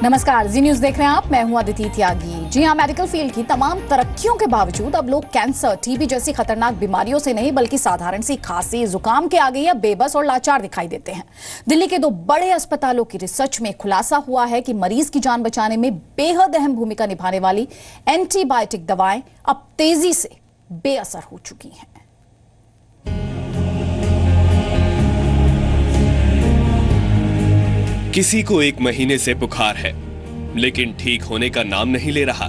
नमस्कार, जी न्यूज देख रहे हैं आप। मैं हूं अदिति त्यागी। जी हां, मेडिकल फील्ड की तमाम तरक्कियों के बावजूद अब लोग कैंसर, टीबी जैसी खतरनाक बीमारियों से नहीं बल्कि साधारण सी खांसी, जुकाम के आगे या बेबस और लाचार दिखाई देते हैं। दिल्ली के 2 बड़े अस्पतालों की रिसर्च में खुलासा हुआ है कि मरीज की जान बचाने में बेहद अहम भूमिका निभाने वाली एंटीबायोटिक दवाएं अब तेजी से बेअसर हो चुकी हैं। किसी को 1 महीने से बुखार है, लेकिन ठीक होने का नाम नहीं ले रहा।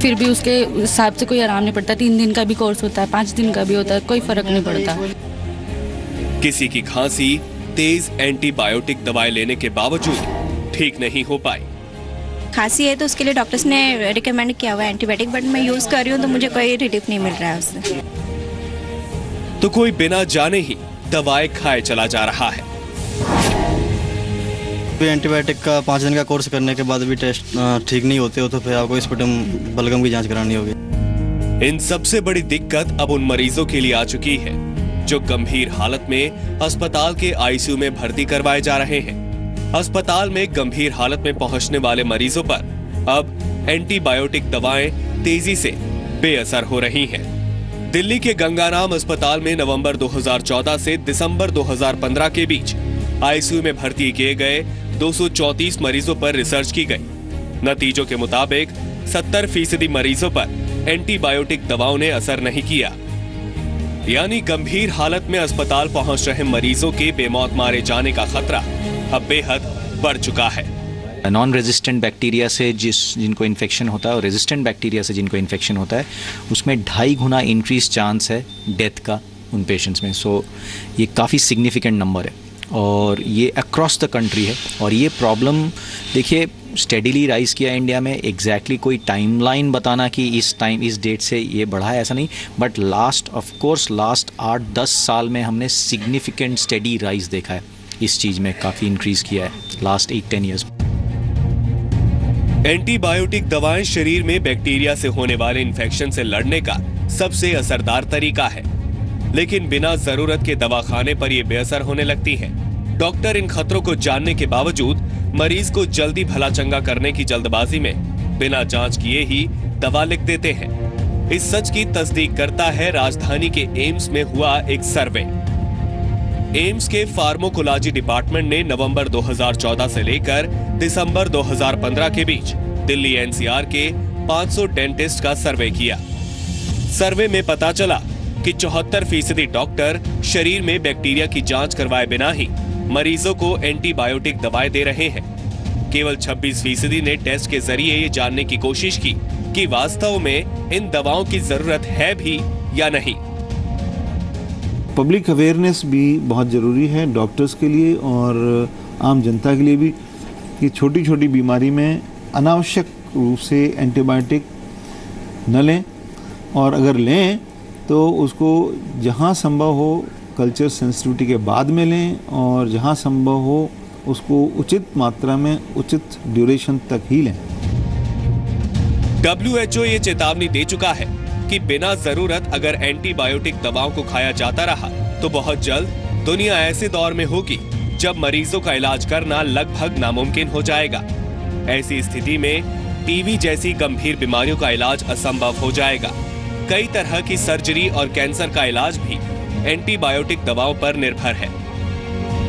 फिर भी उसके हिसाब से कोई आराम नहीं पड़ता। 3 दिन का भी कोर्स होता है, 5 दिन का भी होता है, कोई फर्क नहीं पड़ता। किसी की खांसी तेज एंटीबायोटिक दवाएं लेने के बावजूद ठीक नहीं हो पाई। खांसी है तो उसके लिए डॉक्टर्स ने रिकमेंड किया हुआ है एंटीबायोटिक, बट मैं यूज कर रही हूँ तो मुझे कोई रिलीफ नहीं मिल रहा है उससे। तो कोई बिना जाने ही दवाएं खाए चला जा रहा है। एंटीबायोटिक का 5 दिन का कोर्स करने के बाद भी टेस्ट ठीक नहीं होते हो तो फिर आपको स्पुटम बलगम की जांच करानी होगी। इन सबसे बड़ी दिक्कत अब उन मरीजों के लिए आ चुकी है जो गंभीर हालत में अस्पताल के आईसीयू में भर्ती करवाए जा रहे हैं। अस्पताल में गंभीर हालत में पहुंचने वाले मरीजों पर अब एंटीबायोटिक दवाएं तेजी से बेअसर हो रही हैं। दिल्ली के गंगाराम अस्पताल में नवंबर 2014 से दिसंबर 2015 के बीच आईसीयू में भर्ती किए गए 234 मरीजों पर रिसर्च की गई। नतीजों के मुताबिक 70% मरीजों पर एंटीबायोटिक दवाओं ने असर नहीं किया, यानी गंभीर हालत में अस्पताल पहुंच रहे मरीजों के बेमौत मारे जाने का खतरा अब बेहद बढ़ चुका है। नॉन रेजिस्टेंट बैक्टीरिया से जिनको इन्फेक्शन होता है और रेजिस्टेंट बैक्टीरिया से जिनको इन्फेक्शन होता है उसमें 2.5 गुना इंक्रीज चांस है डेथ का उन पेशेंट्स में। सो ये काफ़ी सिग्निफिकेंट नंबर है और ये अक्रॉस द कंट्री है। और ये प्रॉब्लम देखिए स्टेडीली राइज किया इंडिया में। एग्जैक्टली कोई टाइमलाइन बताना कि इस डेट से ये बढ़ा है ऐसा नहीं, बट लास्ट 8-10 साल में हमने सिग्निफिकेंट स्टेडी राइज देखा है। इस चीज़ में काफ़ी इंक्रीज किया है लास्ट 8-10 ईयर्स। एंटीबायोटिक दवाएं शरीर में बैक्टीरिया से होने वाले इन्फेक्शन से लड़ने का सबसे असरदार तरीका है, लेकिन बिना जरूरत के दवाखाने पर ये बेअसर होने लगती है। डॉक्टर इन खतरों को जानने के बावजूद मरीज को जल्दी भला चंगा करने की जल्दबाजी में बिना जांच किए ही दवा लिख देते हैं। इस सच की तस्दीक करता है राजधानी के एम्स में हुआ एक सर्वे। एम्स के फार्माकोलॉजी डिपार्टमेंट ने नवंबर 2014 से लेकर दिसंबर 2015 के बीच दिल्ली एनसीआर के 500 डेंटिस्ट का सर्वे किया। सर्वे में पता चला कि 74% डॉक्टर शरीर में बैक्टीरिया की जांच करवाए बिना ही मरीजों को एंटीबायोटिक दवाएं दे रहे हैं। केवल 26% ने टेस्ट के जरिए ये जानने की कोशिश की कि वास्तव में इन दवाओं की जरूरत है भी या नहीं। पब्लिक अवेयरनेस भी बहुत ज़रूरी है डॉक्टर्स के लिए और आम जनता के लिए भी कि छोटी छोटी बीमारी में अनावश्यक रूप से एंटीबायोटिक न लें, और अगर लें तो उसको जहाँ संभव हो कल्चर सेंसिटिविटी के बाद में लें, और जहाँ संभव हो उसको उचित मात्रा में उचित ड्यूरेशन तक ही लें। WHO ये चेतावनी दे चुका है कि बिना जरूरत अगर एंटीबायोटिक दवाओं को खाया जाता रहा तो बहुत जल्द दुनिया ऐसे दौर में होगी जब मरीजों का इलाज करना लगभग नामुमकिन हो जाएगा। ऐसी स्थिति में टीबी जैसी गंभीर बीमारियों का इलाज असंभव हो जाएगा। कई तरह की सर्जरी और कैंसर का इलाज भी एंटीबायोटिक दवाओं पर निर्भर है।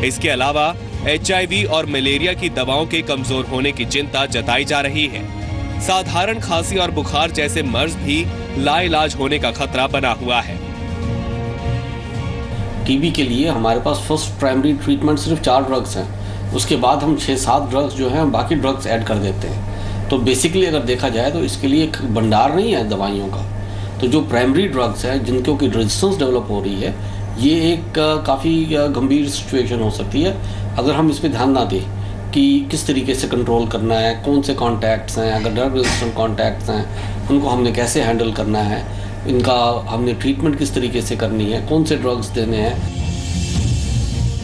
इसके अलावा HIV और मलेरिया की दवाओं के कमजोर होने की चिंता जताई जा रही है। साधारण खांसी और बुखार जैसे मर्ज भी लाइलाज होने का खतरा बना हुआ है। टीबी के लिए हमारे पास फर्स्ट प्राइमरी ट्रीटमेंट सिर्फ 4 ड्रग्स हैं। उसके बाद हम 6-7 ड्रग्स जो हैं बाकी ड्रग्स ऐड कर देते हैं। तो बेसिकली अगर देखा जाए तो इसके लिए एक भंडार नहीं है दवाइयों का। तो जो प्राइमरी ड्रग्स हैं जिनको की रेजिस्टेंस डेवलप हो रही है, ये एक काफ़ी गंभीर सिचुएशन हो सकती है अगर हम इस पर ध्यान ना दें कि किस तरीके से कंट्रोल करना है, कौन से कॉन्टैक्ट्स हैं, अगर ड्रग रेजिस्टेंट कॉन्टैक्ट्स हैं उनको हमने कैसे हैंडल करना है, इनका हमने ट्रीटमेंट किस तरीके से करनी है, कौन से ड्रग्स देने हैं।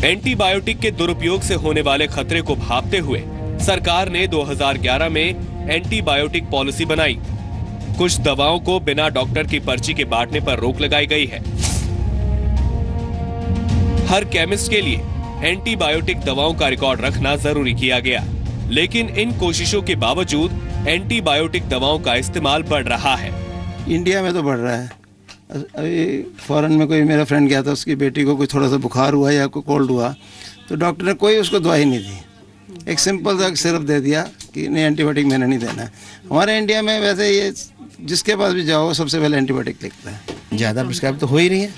एंटीबायोटिक के दुरुपयोग से होने वाले खतरे को भांपते हुए सरकार ने 2011 में एंटीबायोटिक पॉलिसी बनाई। कुछ दवाओं को बिना डॉक्टर की पर्ची के बांटने पर रोक लगाई गई है। हर केमिस्ट के लिए एंटीबायोटिक दवाओं का रिकॉर्ड रखना जरूरी किया गया। लेकिन इन कोशिशों के बावजूद एंटीबायोटिक दवाओं का इस्तेमाल बढ़ रहा है। इंडिया में तो बढ़ रहा है। अभी फॉरेन में कोई मेरा फ्रेंड गया था, उसकी बेटी को कोई थोड़ा सा बुखार हुआ या कोई कोल्ड हुआ तो डॉक्टर ने कोई उसको दवाई नहीं दी, एक सिंपल सा सिरप दे दिया कि नहीं एंटीबायोटिक मैंने नहीं देना है। हमारे इंडिया में वैसे ये जिसके पास भी जाओ सबसे पहले एंटीबायोटिक लिखता है। ज़्यादा प्रिस्क्राइब तो हो ही रही है,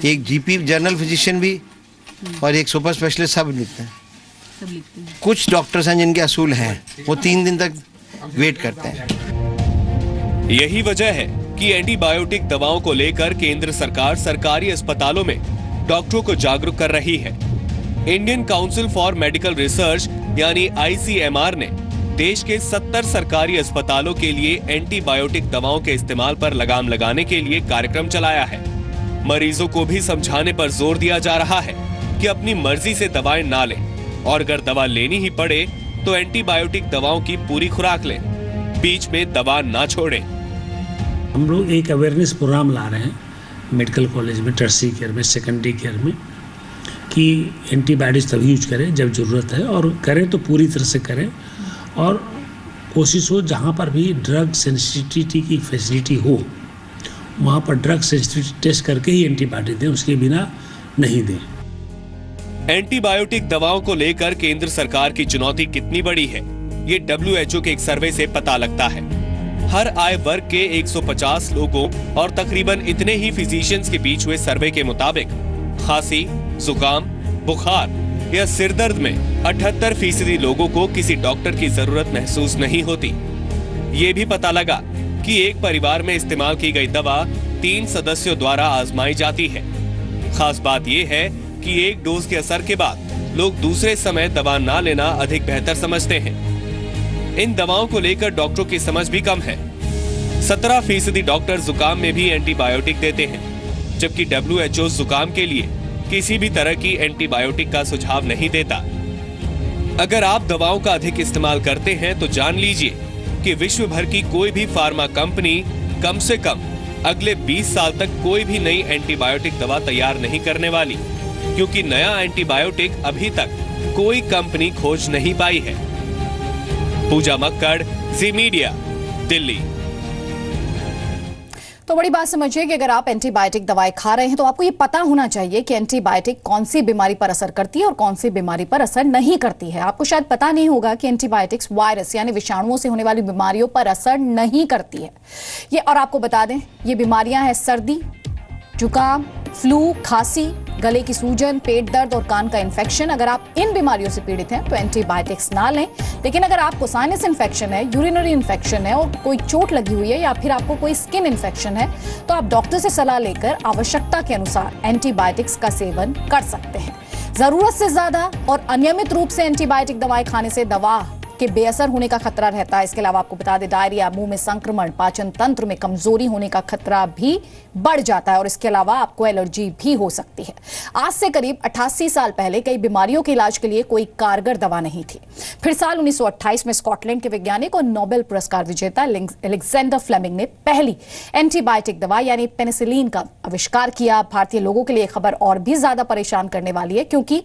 एक जीपी जनरल फिजिशियन भी और एक सुपर स्पेशलिस्ट सब लिखते हैं। कुछ डॉक्टर्स हैं जिनके असूल हैं, वो 3 दिन तक वेट करते हैं। यही वजह है कि एंटीबायोटिक दवाओं को लेकर केंद्र सरकार सरकारी अस्पतालों में डॉक्टरों को जागरूक कर रही है। Indian council for medical research यानी ICMR ने देश के 70 सरकारी अस्पतालों के लिए एंटीबायोटिक दवाओं के इस्तेमाल पर लगाम लगाने के लिए कार्यक्रम चलाया है। मरीजों को भी समझाने पर जोर दिया जा रहा है कि अपनी मर्जी से दवाएं ना लें और अगर दवा लेनी ही पड़े तो एंटीबायोटिक दवाओं की पूरी खुराक लें, बीच में दवा ना छोड़ें। हम लोग एक अवेयरनेस प्रोग्राम ला रहे हैं मेडिकल कॉलेज में, टर्शियरी केयर में, सेकेंडरी केयर में, कि एंटीबायोटिक्स तभी यूज करें जब ज़रूरत है और करें तो पूरी तरह से करें और कोशिश हो जहाँ पर भी ड्रग सेंसिटिविटी की फैसिलिटी हो वहाँ पर ड्रग सेंसिटिविटी टेस्ट करके ही एंटीबायोटिक दें, उसके बिना नहीं दें। एंटीबायोटिक दवाओं को लेकर केंद्र सरकार की चुनौती कितनी बड़ी है, ये WHO के एक सर्वे से पता लगता है। हर आय वर्ग के 150 लोगों और तकरीबन इतने ही फिजिशियंस के बीच हुए सर्वे के मुताबिक खांसी, जुकाम, बुखार या सिरदर्द में 78% लोगों को किसी डॉक्टर की जरूरत महसूस नहीं होती। ये भी पता लगा कि एक परिवार में इस्तेमाल की गई दवा 3 सदस्यों द्वारा आजमाई जाती है। खास बात यह है कि एक डोज के असर के बाद लोग दूसरे समय दवा ना लेना अधिक बेहतर समझते हैं। इन दवाओं को लेकर डॉक्टरों की समझ भी कम है। 17% डॉक्टर जुकाम में भी एंटीबायोटिक देते हैं, जबकि WHO जुकाम के लिए किसी भी तरह की एंटीबायोटिक का सुझाव नहीं देता। अगर आप दवाओं का अधिक इस्तेमाल करते हैं तो जान लीजिए कि विश्व भर की कोई भी फार्मा कंपनी कम से कम अगले 20 साल तक कोई भी नई एंटीबायोटिक दवा तैयार नहीं करने वाली, क्योंकि नया एंटीबायोटिक अभी तक कोई कंपनी खोज नहीं पाई है। पूजा मक्कड़, जी मीडिया, दिल्ली। तो बड़ी बात समझिए कि अगर आप एंटीबायोटिक दवाएं खा रहे हैं तो आपको ये पता होना चाहिए कि एंटीबायोटिक कौन सी बीमारी पर असर करती है और कौन सी बीमारी पर असर नहीं करती है। आपको शायद पता नहीं होगा कि एंटीबायोटिक्स वायरस यानी विषाणुओं से होने वाली बीमारियों पर असर नहीं करती है। ये और आपको बता दें, ये बीमारियां हैं सर्दी, जुकाम, फ्लू, खांसी, गले की सूजन, पेट दर्द और कान का इन्फेक्शन। अगर आप इन बीमारियों से पीड़ित हैं तो एंटीबायोटिक्स ना लें। लेकिन अगर आपको साइनस इन्फेक्शन है, यूरिनरी इन्फेक्शन है और कोई चोट लगी हुई है या फिर आपको कोई स्किन इन्फेक्शन है तो आप डॉक्टर से सलाह लेकर आवश्यकता के अनुसार एंटीबायोटिक्स का सेवन कर सकते हैं। जरूरत से ज्यादा और अनियमित रूप से एंटीबायोटिक दवाएं खाने से दवा के बेअसर होने का खतरा रहता है। इसके अलावा आपको बता दें, डायरिया, मुंह में संक्रमण, पाचन तंत्र में कमजोरी होने का खतरा भी बढ़ जाता है और इसके अलावा आपको एलर्जी भी हो सकती है। आज से करीब 88 साल पहले कई बीमारियों के इलाज के लिए कोई कारगर दवा नहीं थी। फिर साल 1928 में स्कॉटलैंड के वैज्ञानिक और नोबेल पुरस्कार विजेता अलेक्जेंडर फ्लेमिंग ने पहली एंटीबायोटिक दवा यानी पेनिसिलिन का आविष्कार किया। भारतीय लोगों के लिए खबर और भी ज्यादा परेशान करने वाली है, क्योंकि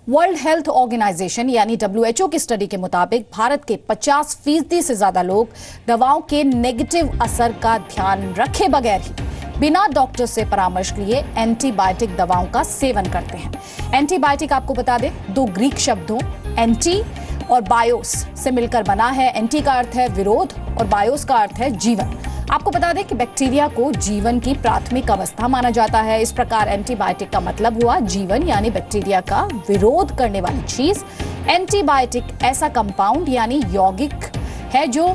वर्ल्ड हेल्थ ऑर्गेनाइजेशन यानी WHO की स्टडी के मुताबिक भारत के 50% से ज्यादा लोग दवाओं के नेगेटिव असर का ध्यान रखे बगैर ही बिना डॉक्टर से परामर्श लिए एंटीबायोटिक दवाओं का सेवन करते हैं। एंटीबायोटिक आपको बता दें 2 ग्रीक शब्दों एंटी और बायोस से मिलकर बना है। एंटी का अर्थ है विरोध और बायोस का अर्थ है जीवन। आपको बता दें कि बैक्टीरिया को जीवन की प्राथमिक अवस्था माना जाता है। इस प्रकार एंटीबायोटिक का मतलब हुआ जीवन यानी बैक्टीरिया का विरोध करने वाली चीज। एंटीबायोटिक ऐसा कंपाउंड यानी यौगिक है जो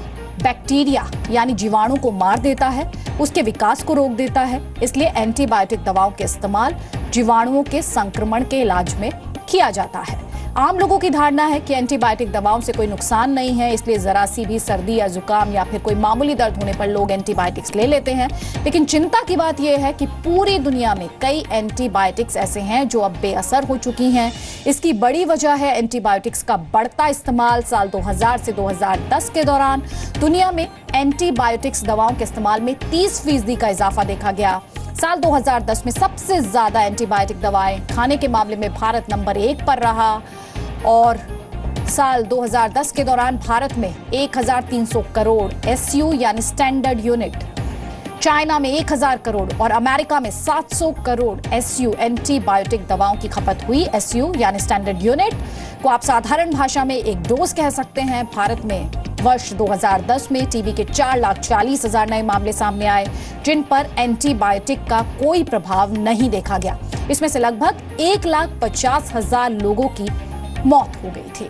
बैक्टीरिया यानी जीवाणु को मार देता है, उसके विकास को रोक देता है। इसलिए एंटीबायोटिक दवाओं के इस्तेमाल जीवाणुओं के संक्रमण के इलाज में किया जाता है। आम लोगों की धारणा है कि एंटीबायोटिक दवाओं से कोई नुकसान नहीं है, इसलिए जरा सी भी सर्दी या जुकाम या फिर कोई मामूली दर्द होने पर लोग एंटीबायोटिक्स ले लेते हैं। लेकिन चिंता की बात यह है कि पूरी दुनिया में कई एंटीबायोटिक्स ऐसे हैं जो अब बेअसर हो चुकी हैं। इसकी बड़ी वजह है एंटीबायोटिक्स का बढ़ता इस्तेमाल। साल 2000 से 2010 के दौरान दुनिया में एंटीबायोटिक्स दवाओं के इस्तेमाल में 30% का इजाफा देखा गया। साल 2010 में सबसे ज्यादा एंटीबायोटिक दवाएं खाने के मामले में भारत नंबर 1 पर रहा और साल 2010 के दौरान भारत में 1300 करोड़ एसयू यानी स्टैंडर्ड यूनिट, चाइना में 1000 करोड़ और अमेरिका में 700 करोड़ एसयू एंटीबायोटिक दवाओं की खपत हुई। एसयू यानी स्टैंडर्ड यूनिट को आप साधारण भाषा में एक डोज कह सकते हैं। भारत में वर्ष 2010 में टीबी के 4,40,000 नए मामले सामने आए, जिन पर एंटीबायोटिक का कोई प्रभाव नहीं देखा गया। इसमें से लगभग 1,50,000 लोगों की मौत हो गई थी।